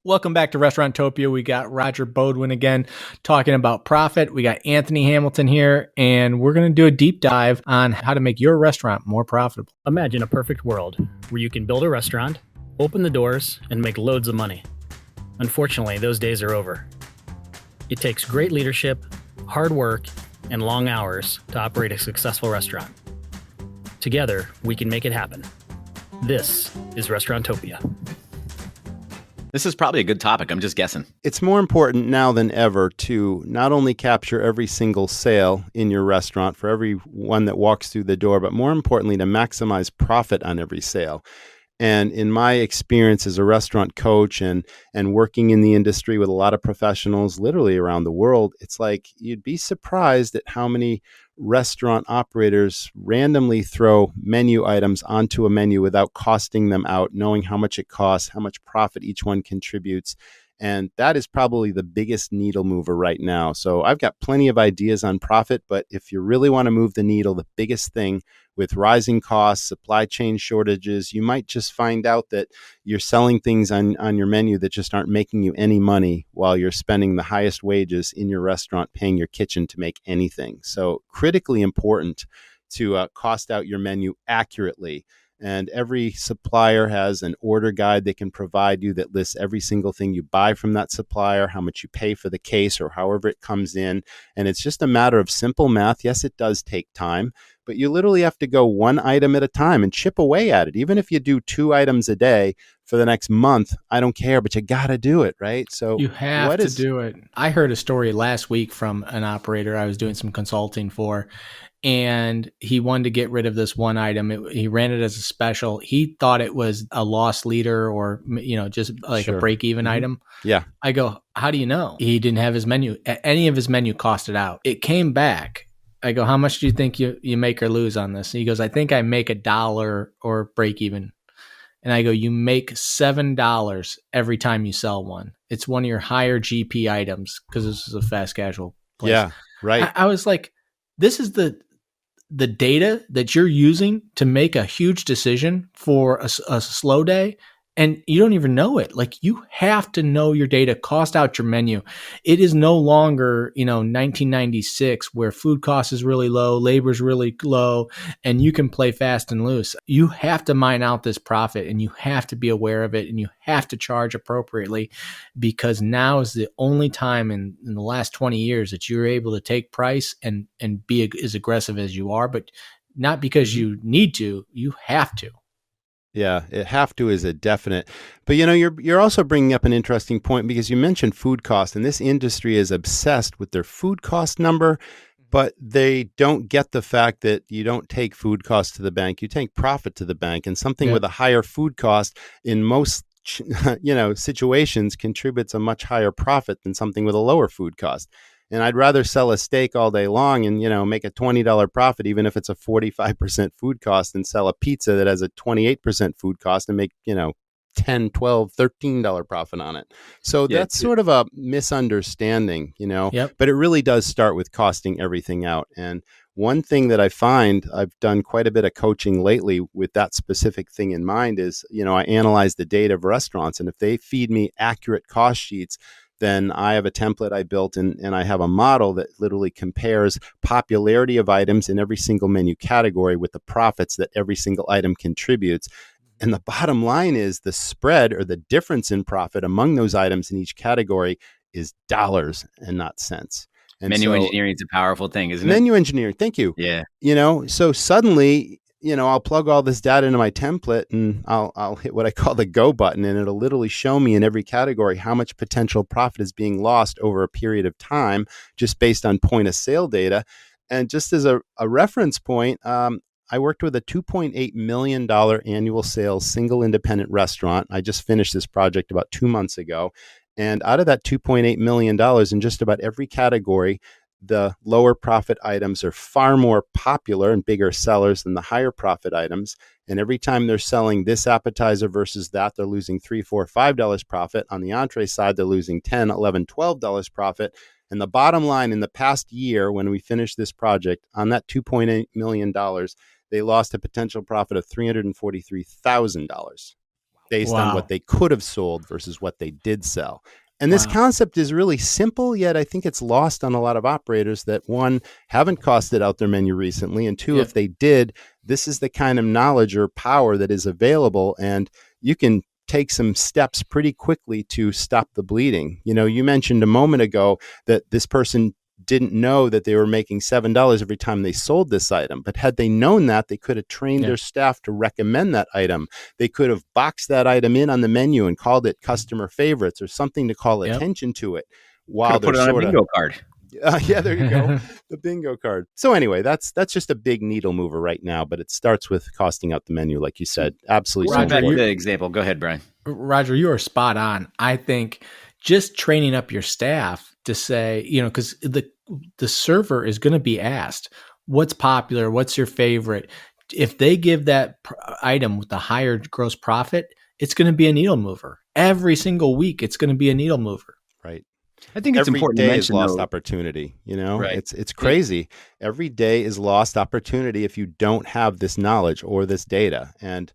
Welcome back to Restauranttopia. We got Roger Beaudoin again talking about profit. We got Anthony Hamilton here, and we're going to do a deep dive on how to make your restaurant more profitable. Imagine a perfect world where you can build a restaurant, open the doors, and make loads of money. Unfortunately, those days are over. It takes great leadership, hard work, and long hours to operate a successful restaurant. Together, we can make it happen. This is Restauranttopia. This is probably a good topic. I'm just guessing. It's more important now than ever to not only capture every single sale in your restaurant for every one that walks through the door, but more importantly, to maximize profit on every sale. And in my experience as a restaurant coach and working in the industry with a lot of professionals literally around the world, it's like you'd be surprised at how many restaurant operators randomly throw menu items onto a menu without costing them out, knowing how much it costs, how much profit each one contributes. And that is probably the biggest needle mover right now. So I've got plenty of ideas on profit, but if you really want to move the needle, the biggest thing with rising costs, supply chain shortages, you might just find out that you're selling things on your menu that just aren't making you any money while you're spending the highest wages in your restaurant, paying your kitchen to make anything. So critically important to cost out your menu accurately. And every supplier has an order guide they can provide you that lists every single thing you buy from that supplier, how much you pay for the case or however it comes in. And it's just a matter of simple math. Yes, it does take time, but you literally have to go one item at a time and chip away at it. Even if you do 2 items a day for the next month, I don't care, but you got to do it, right? So you have to do it. I heard a story last week from an operator I was doing some consulting for, and he wanted to get rid of this one item. He ran it as a special. He thought it was a loss leader or, just like a break-even item. Yeah. I go, how do you know? He didn't have his menu. Any of his menu costed out. It came back. I go, how much do you think you make or lose on this? And he goes, I think I make $1 or break even. And I go, you make $7 every time you sell one. It's one of your higher GP items because this is a fast casual place. Yeah, right. I was like, this is the data that you're using to make a huge decision for a slow day. And you don't even know it. Like, you have to know your data, cost out your menu. It is no longer, 1996 where food cost is really low, labor is really low, and you can play fast and loose. You have to mine out this profit, and you have to be aware of it, and you have to charge appropriately, because now is the only time in the last 20 years that you're able to take price and be as aggressive as you are, but not because you need to, you have to. Yeah, it have to is a definite. But you're also bringing up an interesting point because you mentioned food cost, and this industry is obsessed with their food cost number, but they don't get the fact that you don't take food cost to the bank, you take profit to the bank, and something with a higher food cost in most situations contributes a much higher profit than something with a lower food cost. And I'd rather sell a steak all day long and, make a $20 profit, even if it's a 45% food cost, than sell a pizza that has a 28% food cost and make, $10, $12, $13 profit on it. So that's sort of a misunderstanding, but it really does start with costing everything out. And one thing that I find, I've done quite a bit of coaching lately with that specific thing in mind is, I analyze the data of restaurants, and if they feed me accurate cost sheets, then I have a template I built and I have a model that literally compares popularity of items in every single menu category with the profits that every single item contributes. And the bottom line is the spread or the difference in profit among those items in each category is dollars and not cents. And menu engineering is a powerful thing, isn't it? Menu engineering. Thank you. Yeah. So suddenly, I'll plug all this data into my template and I'll hit what I call the go button, and it'll literally show me in every category how much potential profit is being lost over a period of time just based on point of sale data. And just as a reference point, I worked with a $2.8 million annual sales single independent restaurant. I just finished this project about 2 months ago. And out of that $2.8 million in just about every category, the lower profit items are far more popular and bigger sellers than the higher profit items. And every time they're selling this appetizer versus that, they're losing $3, $4, $5 profit. On the entree side, they're losing $10, $11, $12 profit. And the bottom line, in the past year, when we finished this project, on that $2.8 million, they lost a potential profit of $343,000. based on what Wow. they could have sold versus what they did sell. And this Wow. concept is really simple, yet I think it's lost on a lot of operators that, one, haven't costed out their menu recently, and two, Yep. if they did, this is the kind of knowledge or power that is available, and you can take some steps pretty quickly to stop the bleeding. You mentioned a moment ago that this person didn't know that they were making $7 every time they sold this item. But had they known that, they could have trained Yeah. their staff to recommend that item. They could have boxed that item in on the menu and called it customer favorites or something to call Yep. attention to it Could while have put they're it on a sort of bingo card. yeah, there you go. The bingo card. So anyway, that's just a big needle mover right now, but it starts with costing out the menu, like you said. Absolutely so Going back to important. the example, go ahead, Brian. Roger, you are spot on. I think just training up your staff to say, because the server is going to be asked, what's popular, what's your favorite. If they give that item with the higher gross profit, it's going to be a needle mover. Every single week, it's going to be a needle mover. Right. I think it's Every important to day is mention, lost though. opportunity. Right. It's crazy. Every day is lost opportunity if you don't have this knowledge or this data. And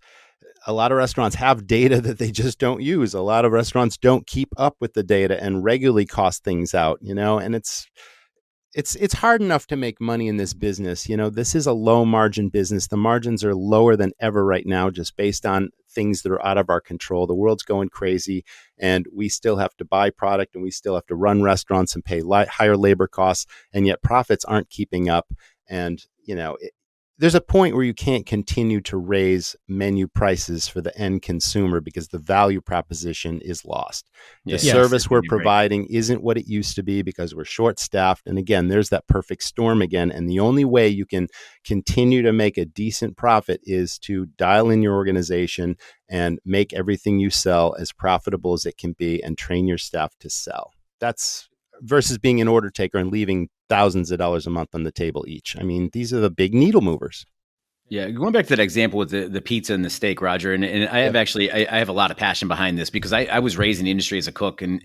a lot of restaurants have data that they just don't use. A lot of restaurants don't keep up with the data and regularly cost things out, and it's hard enough to make money in this business. This is a low margin business. The margins are lower than ever right now, just based on things that are out of our control. The world's going crazy, and we still have to buy product, and we still have to run restaurants and pay higher labor costs, and yet profits aren't keeping up. And there's a point where you can't continue to raise menu prices for the end consumer because the value proposition is lost. The Yes, service we're you're right. providing isn't what it used to be because we're short staffed. And again, there's that perfect storm again. And the only way you can continue to make a decent profit is to dial in your organization and make everything you sell as profitable as it can be and train your staff to sell. That's versus being an order taker and leaving thousands of dollars a month on the table each. I mean, these are the big needle movers. Yeah, going back to that example with the pizza and the steak, Roger, and I have actually I have a lot of passion behind this because I was raised in the industry as a cook, and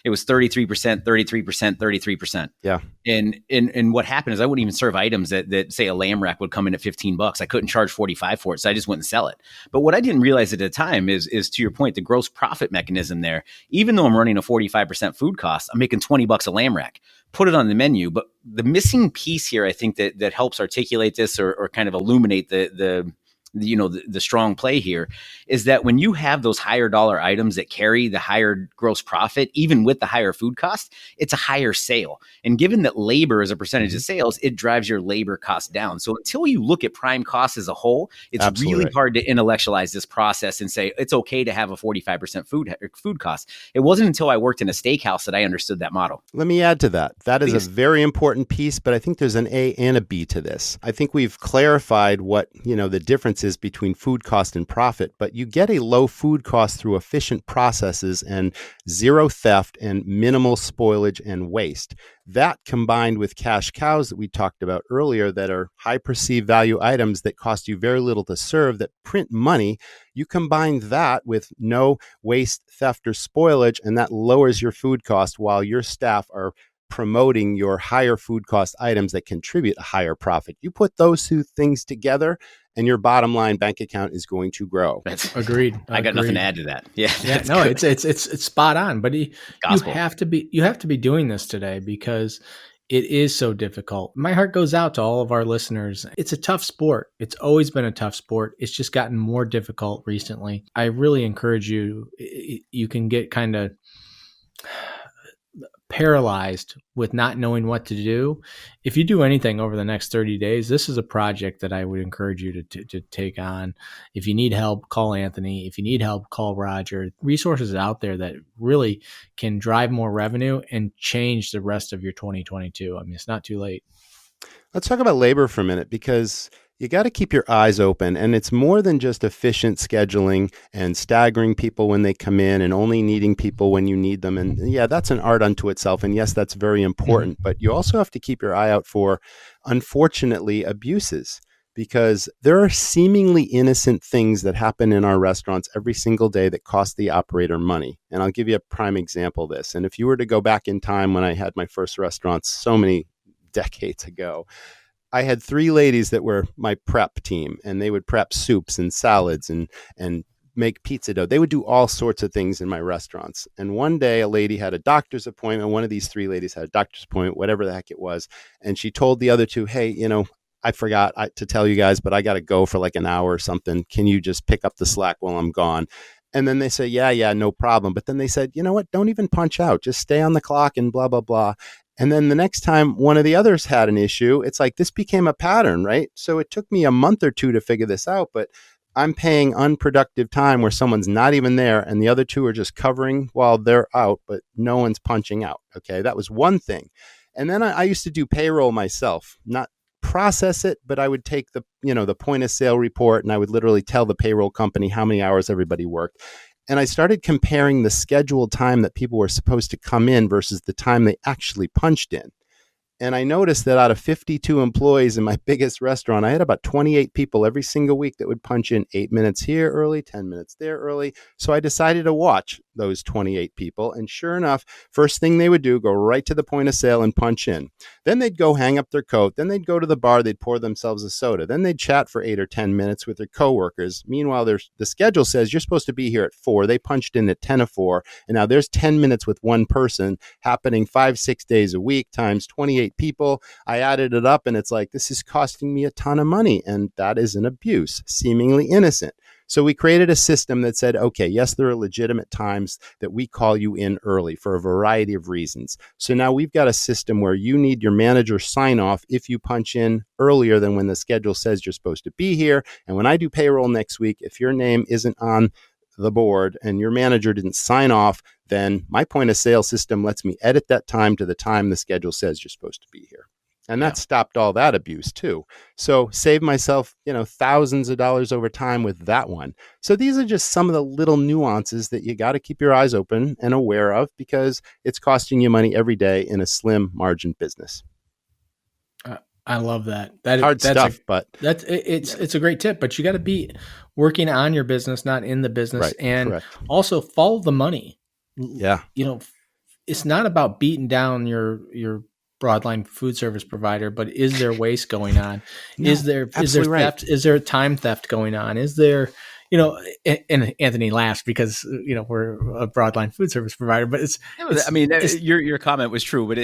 it was 33%, 33%, 33%. Yeah. And what happened is I wouldn't even serve items that say a lamb rack would come in at $15. I couldn't charge 45 for it, so I just wouldn't sell it. But what I didn't realize at the time is to your point, the gross profit mechanism there. Even though I'm running a 45% food cost, I'm making $20 a lamb rack. Put it on the menu. But the missing piece here, I think that helps articulate this or kind of illuminate the strong play here is that when you have those higher dollar items that carry the higher gross profit, even with the higher food cost, it's a higher sale. And given that labor is a percentage of sales, it drives your labor cost down. So until you look at prime costs as a whole, it's Absolutely really hard to intellectualize this process and say it's okay to have a 45% food cost. It wasn't until I worked in a steakhouse that I understood that model. Let me add to that. That is Please. a very important piece, but I think there's an A and a B to this. I think we've clarified what, the difference is between food cost and profit, but you get a low food cost through efficient processes and zero theft and minimal spoilage and waste. That combined with cash cows that we talked about earlier that are high perceived value items that cost you very little to serve that print money, you combine that with no waste, theft, or spoilage, and that lowers your food cost while your staff are promoting your higher food cost items that contribute a higher profit. You put those two things together and your bottom line bank account is going to grow. That's Agreed. I got nothing to add to that. Yeah. Yeah, no, good. it's spot on. But you Gospel. have to be doing this today because it is so difficult. My heart goes out to all of our listeners. It's a tough sport. It's always been a tough sport. It's just gotten more difficult recently. I really encourage you. You can get kind of paralyzed with not knowing what to do. If you do anything over the next 30 days, this is a project that I would encourage you to take on. If you need help, call Anthony. If you need help, call Roger. Resources out there that really can drive more revenue and change the rest of your 2022. I mean, it's not too late. Let's talk about labor for a minute because you got to keep your eyes open. And it's more than just efficient scheduling and staggering people when they come in and only needing people when you need them. And yeah, that's an art unto itself. And yes, that's very important. But you also have to keep your eye out for, unfortunately, abuses. Because there are seemingly innocent things that happen in our restaurants every single day that cost the operator money. And I'll give you a prime example of this. And if you were to go back in time when I had my first restaurants so many decades ago, I had 3 ladies that were my prep team, and they would prep soups and salads and make pizza dough. They would do all sorts of things in my restaurants. And one day a lady had a doctor's appointment. One of these three ladies had a doctor's appointment, whatever the heck it was. And she told the other two, hey, I forgot to tell you guys, but I got to go for like an hour or something. Can you just pick up the slack while I'm gone? And then they say, yeah, no problem. But then they said, you know what? Don't even punch out. Just stay on the clock and blah, blah, blah. And then the next time one of the others had an issue, it's like this became a pattern, right? So it took me a month or two to figure this out, but I'm paying unproductive time where someone's not even there and the other two are just covering while they're out, but no one's punching out. Okay, that was one thing. And then I used to do payroll myself, not process it, but I would take the point of sale report and I would literally tell the payroll company how many hours everybody worked. And I started comparing the scheduled time that people were supposed to come in versus the time they actually punched in. And I noticed that out of 52 employees in my biggest restaurant, I had about 28 people every single week that would punch in 8 minutes here early, 10 minutes there early. So I decided to watch those 28 people. And sure enough, first thing they would do, go right to the point of sale and punch in. Then they'd go hang up their coat. Then they'd go to the bar. They'd pour themselves a soda. Then they'd chat for 8 or 10 minutes with their coworkers. Meanwhile, the schedule says you're supposed to be here at 4. They punched in at 10 of 4. And now there's 10 minutes with one person happening 5-6 days a week times 28 people. I added it up and it's like, this is costing me a ton of money. And that is an abuse, seemingly innocent. So we created a system that said, okay, yes, there are legitimate times that we call you in early for a variety of reasons. So now we've got a system where you need your manager sign off if you punch in earlier than when the schedule says you're supposed to be here. And when I do payroll next week, if your name isn't on the board and your manager didn't sign off, then my point of sale system lets me edit that time to the time the schedule says you're supposed to be here. And that stopped all that abuse too. So save myself, thousands of dollars over time with that one. So these are just some of the little nuances that you got to keep your eyes open and aware of because it's costing you money every day in a slim margin business. I love that. Hard stuff, but it's a great tip. But you got to be working on your business, not in the business, right, and correct. Also follow the money. Yeah, it's not about beating down your broadline food service provider, but is there waste going on? No, is there absolutely right. theft? Is there time theft going on? Is there, and Anthony laughs because we're a broadline food service provider, but your comment was true, but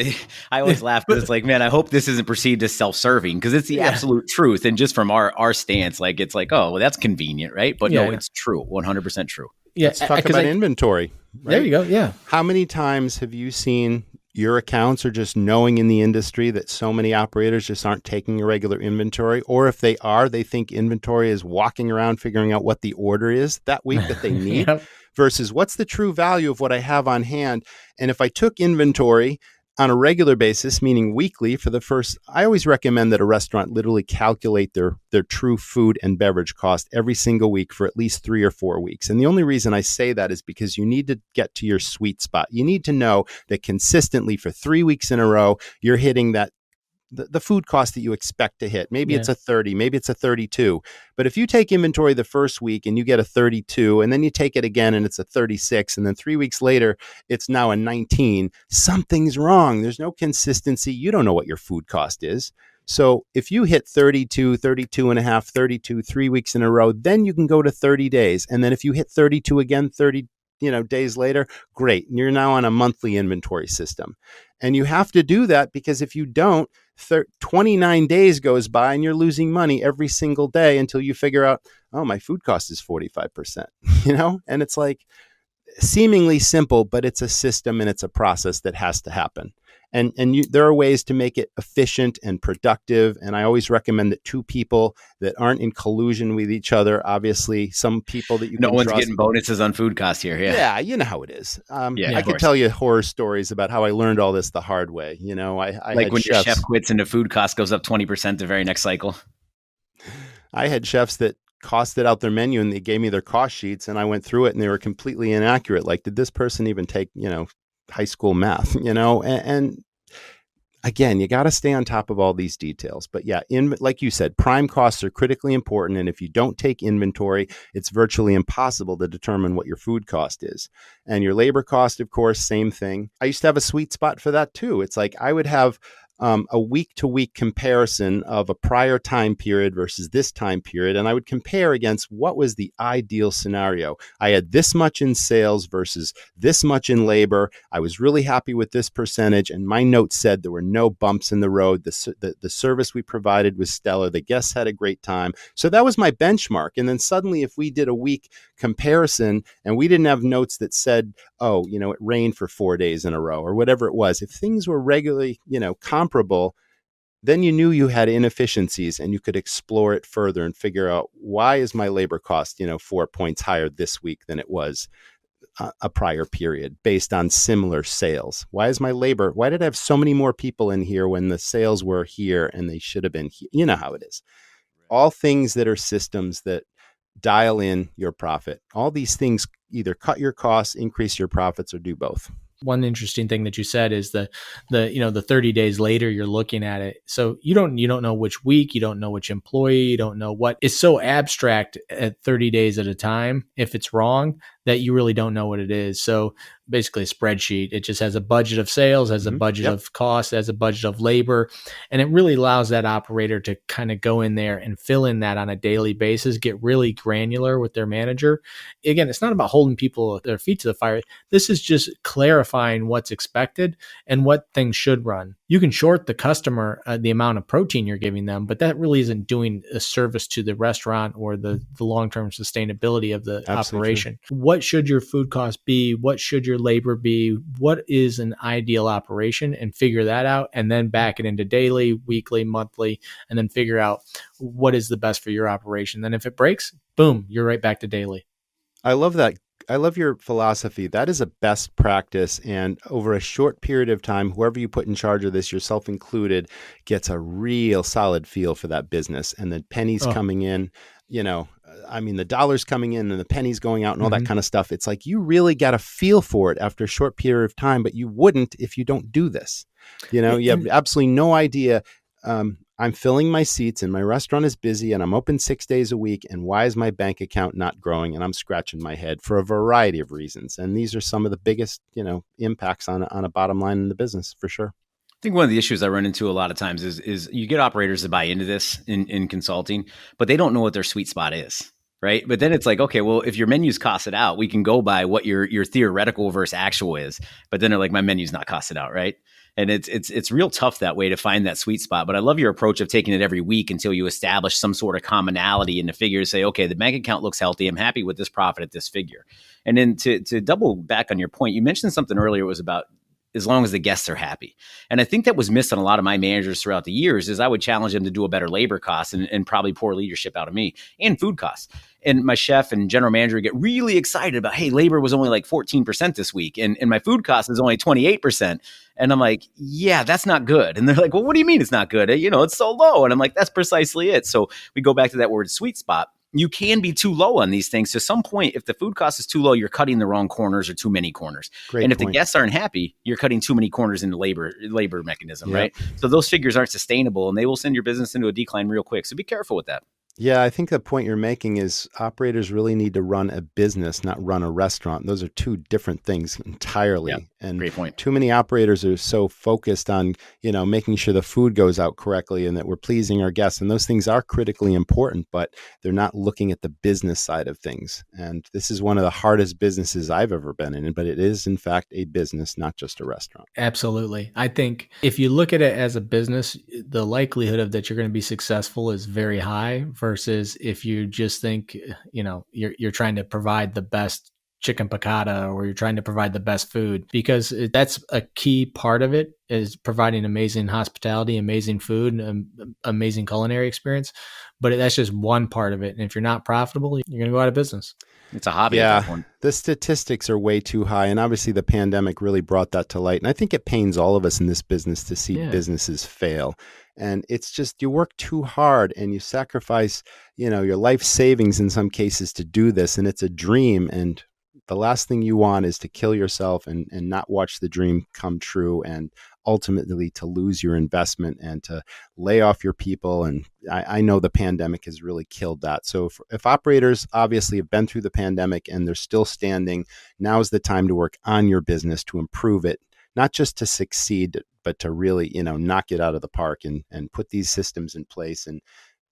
I always laugh because it's like, man, I hope this isn't perceived as self-serving because it's the absolute truth. And just from our stance, like it's like, oh, well, that's convenient, right? But no, it's true, 100% true. Yeah, let's talk about inventory. Right? There you go. Yeah. How many times have you seen your accounts or just knowing in the industry that so many operators just aren't taking a regular inventory? Or if they are, they think inventory is walking around figuring out what the order is that week that they need versus what's the true value of what I have on hand. And if I took inventory on a regular basis, meaning weekly I always recommend that a restaurant literally calculate their true food and beverage cost every single week for at least 3 or 4 weeks. And the only reason I say that is because you need to get to your sweet spot. You need to know that consistently for 3 weeks in a row, you're hitting that the food cost that you expect to hit. Maybe it's a 30, maybe it's a 32. But if you take inventory the first week and you get a 32, and then you take it again and it's a 36, and then 3 weeks later, it's now a 19, something's wrong. There's no consistency. You don't know what your food cost is. So if you hit 32, 32 and a half, 32, 3 weeks in a row, then you can go to 30 days. And then if you hit 32 again, 30 days later, great. You're now on a monthly inventory system. And you have to do that because if you don't, 29 days goes by and you're losing money every single day until you figure out, oh, my food cost is 45%, and it's like seemingly simple, but it's a system and it's a process that has to happen. And there are ways to make it efficient and productive. And I always recommend that 2 people that aren't in collusion with each other, obviously some people that you no can one's trust. Getting bonuses on food costs here. Yeah, you know how it is. I could tell you horror stories about how I learned all this the hard way. I like had when chefs, your chef quits and the food cost goes up 20% the very next cycle. I had chefs that costed out their menu and they gave me their cost sheets and I went through it and they were completely inaccurate. Like, did this person even take, high school math, and again, you got to stay on top of all these details. But yeah, like you said, prime costs are critically important. And if you don't take inventory, it's virtually impossible to determine what your food cost is. And your labor cost, of course, same thing. I used to have a sweet spot for that too. It's like I would have a week-to-week comparison of a prior time period versus this time period, and I would compare against what was the ideal scenario. I had this much in sales versus this much in labor. I was really happy with this percentage, and my notes said there were no bumps in the road. The service we provided was stellar. The guests had a great time. So that was my benchmark. And then suddenly, if we did a week comparison and we didn't have notes that said, oh, it rained for 4 days in a row or whatever it was, if things were regularly, comparable, then you knew you had inefficiencies and you could explore it further and figure out, why is my labor cost, 4 points higher this week than it was a prior period based on similar sales? Why did I have so many more people in here when the sales were here and they should have been here? You know how it is. All things that are systems that dial in your profit. All these things either cut your costs, increase your profits, or do both. One interesting thing that you said is the 30 days later you're looking at it. So you don't know which week, you don't know which employee, you don't know what. It's so abstract at 30 days at a time if it's wrong that you really don't know what it is. So basically a spreadsheet. It just has a budget of sales, has a budget of costs, has a budget of labor, and it really allows that operator to kind of go in there and fill in that on a daily basis, get really granular with their manager. Again, it's not about holding people their feet to the fire. This is just clarifying what's expected and what things should run. You can short the customer the amount of protein you're giving them, but that really isn't doing a service to the restaurant or the long-term sustainability of the operation. What should your food cost be? What should your labor be? What is an ideal operation? And figure that out, and then back it into daily, weekly, monthly, and then figure out what is the best for your operation. Then if it breaks, boom, you're right back to daily. I love that. I love your philosophy. That is a best practice. And over a short period of time, whoever you put in charge of this, yourself included, gets a real solid feel for that business. And the pennies coming in, the dollars coming in and the pennies going out and all that kind of stuff. It's like you really got a feel for it after a short period of time, but you wouldn't if you don't do this. You have absolutely no idea. I'm filling my seats and my restaurant is busy and I'm open 6 days a week. And why is my bank account not growing? And I'm scratching my head for a variety of reasons. And these are some of the biggest, impacts on a bottom line in the business, for sure. I think one of the issues I run into a lot of times is you get operators to buy into this in consulting, but they don't know what their sweet spot is. Right. But then it's like, okay, well, if your menu's costed out, we can go by what your theoretical versus actual is. But then they're like, my menu's not costed out. Right. And it's real tough that way to find that sweet spot. But I love your approach of taking it every week until you establish some sort of commonality in the figure to say, okay, the bank account looks healthy. I'm happy with this profit at this figure. And then to double back on your point, you mentioned something earlier. It was about as long as the guests are happy. And I think that was missed on a lot of my managers throughout the years is I would challenge them to do a better labor cost and probably poor leadership out of me and food costs. And my chef and general manager get really excited about, hey, labor was only like 14% this week. And my food cost is only 28%. And I'm like, yeah, that's not good. And they're like, well, what do you mean it's not good? It's so low. And I'm like, that's precisely it. So we go back to that word sweet spot. You can be too low on these things. To some point, if the food cost is too low, you're cutting the wrong corners or too many corners. Great and if point. the guests aren't happy, you're cutting too many corners in the labor mechanism, right? So those figures aren't sustainable and they will send your business into a decline real quick. So be careful with that. Yeah, I think the point you're making is operators really need to run a business, not run a restaurant. Those are two different things entirely. Yeah, and great point. Too many operators are so focused on, making sure the food goes out correctly and that we're pleasing our guests. And those things are critically important, but they're not looking at the business side of things. And this is one of the hardest businesses I've ever been in, but it is in fact a business, not just a restaurant. Absolutely. I think if you look at it as a business, the likelihood of that you're going to be successful is very high versus if you just think, you're trying to provide the best chicken piccata or you're trying to provide the best food, because that's a key part of it is providing amazing hospitality, amazing food, and amazing culinary experience. But that's just one part of it. And if you're not profitable, you're going to go out of business. It's a hobby at that point. The statistics are way too high. And obviously the pandemic really brought that to light. And I think it pains all of us in this business to see businesses fail. And it's just, you work too hard and you sacrifice, your life savings in some cases to do this. And it's a dream. And the last thing you want is to kill yourself and not watch the dream come true, and ultimately to lose your investment and to lay off your people. And I know the pandemic has really killed that. So if operators obviously have been through the pandemic and they're still standing, now is the time to work on your business to improve it, not just to succeed, but to really, knock it out of the park and put these systems in place and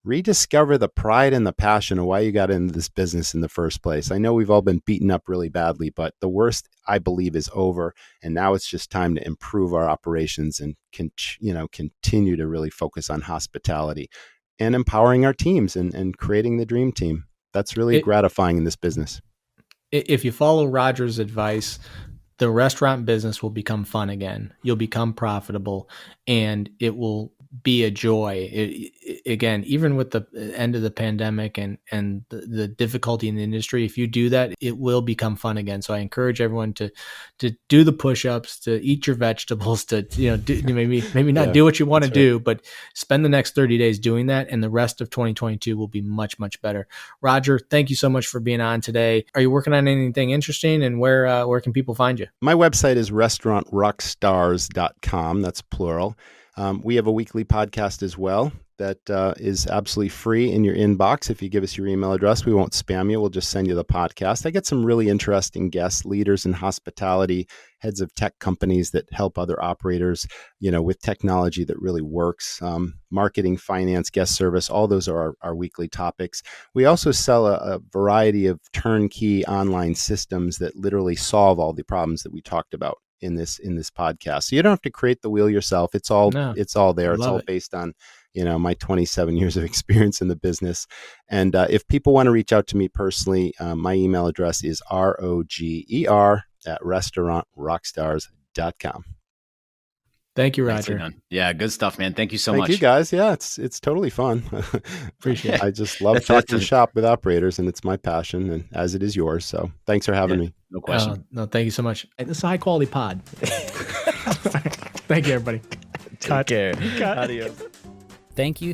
rediscover the pride and the passion of why you got into this business in the first place. I know we've all been beaten up really badly, but the worst, I believe, is over. And now it's just time to improve our operations and continue to really focus on hospitality and empowering our teams and creating the dream team. That's really gratifying in this business. If you follow Roger's advice, the restaurant business will become fun again. You'll become profitable, and it will be a joy. Again, even with the end of the pandemic and the difficulty in the industry, if you do that, it will become fun again. So I encourage everyone to do the push-ups, to eat your vegetables, to maybe not do what you want to do, but spend the next 30 days doing that, and the rest of 2022 will be much, much better. Roger, thank you so much for being on today. Are you working on anything interesting, and where can people find you? My website is restaurantrockstars.com. That's plural. We have a weekly podcast as well that is absolutely free in your inbox. If you give us your email address, we won't spam you. We'll just send you the podcast. I get some really interesting guests, leaders in hospitality, heads of tech companies that help other operators, with technology that really works, marketing, finance, guest service. All those are our weekly topics. We also sell a variety of turnkey online systems that literally solve all the problems that we talked about in this podcast. So you don't have to create the wheel yourself. It's all there. It's all based on, my 27 years of experience in the business. And if people want to reach out to me personally, my email address is roger@restaurantrockstars.com. Thank you, Roger. Yeah, good stuff, man. Thank you so much. Thank you guys. Yeah, it's totally fun. Appreciate it. I just love talking shop with operators, and it's my passion, and as it is yours. So thanks for having me. No question. No, thank you so much. This is a high quality pod. Thank you, everybody. Take care. Adios. Thank you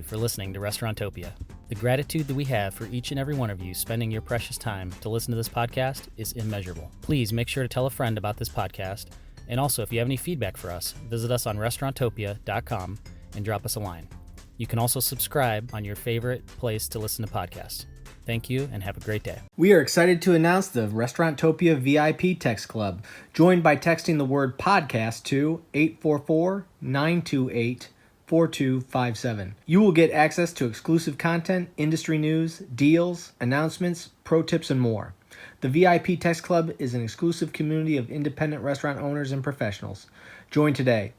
for listening to Restaurantopia. The gratitude that we have for each and every one of you spending your precious time to listen to this podcast is immeasurable. Please make sure to tell a friend about this podcast. And also, if you have any feedback for us, visit us on restaurantopia.com and drop us a line. You can also subscribe on your favorite place to listen to podcasts. Thank you and have a great day. We are excited to announce the Restaurantopia VIP Text Club. Join by texting the word podcast to 844-928-4257. You will get access to exclusive content, industry news, deals, announcements, pro tips, and more. The VIP Text Club is an exclusive community of independent restaurant owners and professionals. Join today.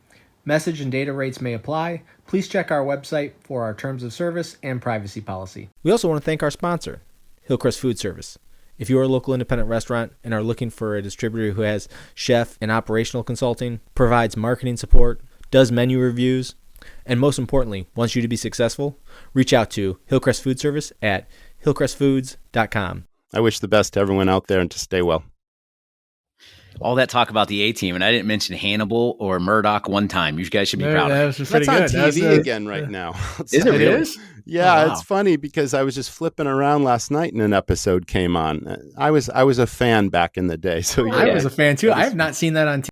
Message and data rates may apply. Please check our website for our terms of service and privacy policy. We also want to thank our sponsor, Hillcrest Food Service. If you are a local independent restaurant and are looking for a distributor who has chef and operational consulting, provides marketing support, does menu reviews, and most importantly, wants you to be successful, reach out to Hillcrest Food Service at hillcrestfoods.com. I wish the best to everyone out there and to stay well. All that talk about the A-team, and I didn't mention Hannibal or Murdoch one time. You guys should be proud of me. That's on TV again right now. Is it really? Yeah, oh, wow. It's funny because I was just flipping around last night and an episode came on. I was a fan back in the day. So yeah. I was a fan too. I have not seen that on TV.